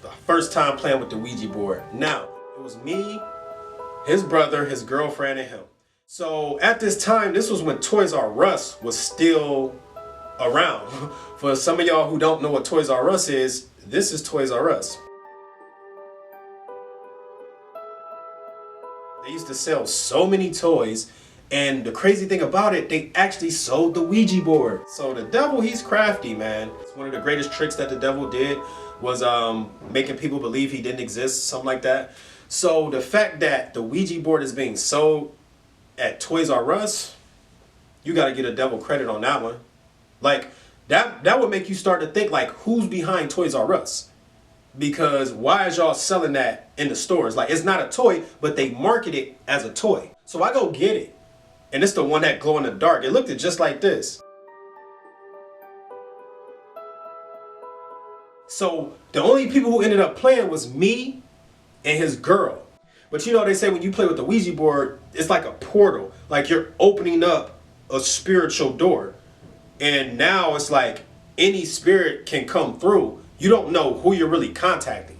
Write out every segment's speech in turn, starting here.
the first time playing with the Ouija board. Now, it was me, his brother, his girlfriend, and him. So at this time, this was when Toys R Us was still around. For some of y'all who don't know what Toys R Us is, this is Toys R Us. They used to sell so many toys, and the crazy thing about it, they actually sold the Ouija board. So the devil, he's crafty, man. It's one of the greatest tricks that the devil did was making people believe he didn't exist, something like that. So the fact that the Ouija board is being sold at Toys R Us, you got to get a devil credit on that one. Like, that would make you start to think, like, who's behind Toys R Us? Because why is y'all selling that in the stores? Like, it's not a toy, but they market it as a toy. So I go get it. And it's the one that glow in the dark. It looked just like this. So the only people who ended up playing was me and his girl. But you know, they say when you play with the Ouija board, it's like a portal. Like you're opening up a spiritual door. And now it's like any spirit can come through. You don't know who you're really contacting.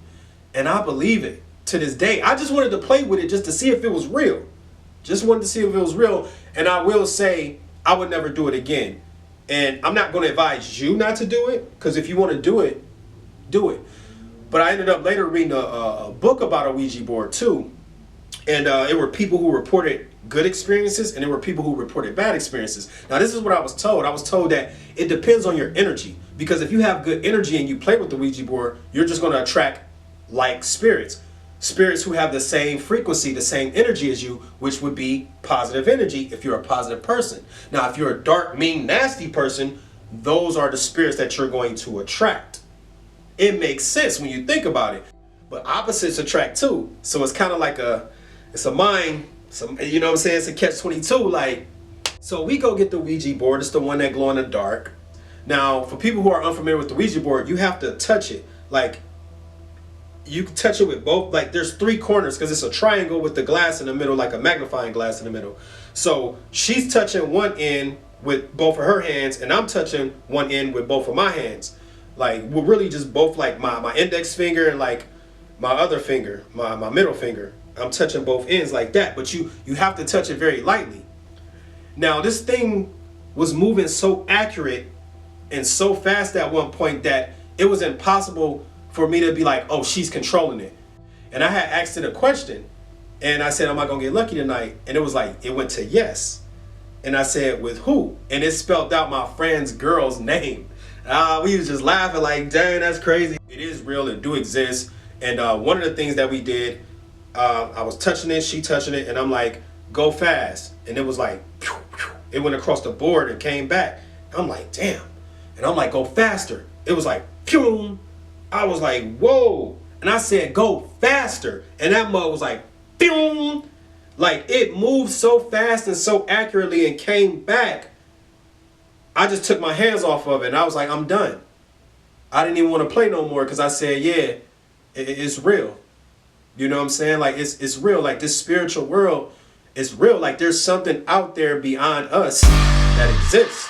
And I believe it to this day. I just wanted to play with it just to see if it was real. Just wanted to see if it was real. And I will say I would never do it again. And I'm not going to advise you not to do it. Because if you want to do it, do it. But I ended up later reading a book about a Ouija board too. And it were people who reported good experiences and there were people who reported bad experiences. Now this is what I was told. I was told that it depends on your energy. Because if you have good energy and you play with the Ouija board, you're just going to attract like spirits. Spirits who have the same frequency, the same energy as you, which would be positive energy if you're a positive person. Now if you're a dark, mean, nasty person, those are the spirits that you're going to attract. It makes sense when you think about it. But opposites attract too. So it's kind of like it's a mind, you know what I'm saying? It's a catch-22. Like, so we go get the Ouija board. It's the one that glow in the dark. Now, for people who are unfamiliar with the Ouija board, you have to touch it. Like, you can touch it with both. Like, there's 3 corners because it's a triangle with the glass in the middle, like a magnifying glass in the middle. So she's touching one end with both of her hands, and I'm touching one end with both of my hands. Like, we're really just both, like, my index finger and, like, my other finger, my middle finger. I'm touching both ends like that. But you have to touch it very lightly. Now, this thing was moving so accurate and so fast at one point that it was impossible for me to be like, oh, she's controlling it. And I had asked it a question. And I said, am I going to get lucky tonight? And it was like, it went to yes. And I said, with who? And it spelled out my friend's girl's name. We was just laughing like, dang, that's crazy. It is real. It do exist. And one of the things that we did, I was touching it, she touching it, and I'm like, go fast. And it was like, pew, pew. It went across the board and came back. I'm like, damn. And I'm like, go faster. It was like, pew. I was like, whoa. And I said, go faster. And that mug was like, pew. Like, it moved so fast and so accurately and came back. I just took my hands off of it and I was like, I'm done. I didn't even want to play no more because I said, yeah, it's real. You know what I'm saying? Like, it's real. Like, this spiritual world is real. Like, there's something out there beyond us that exists.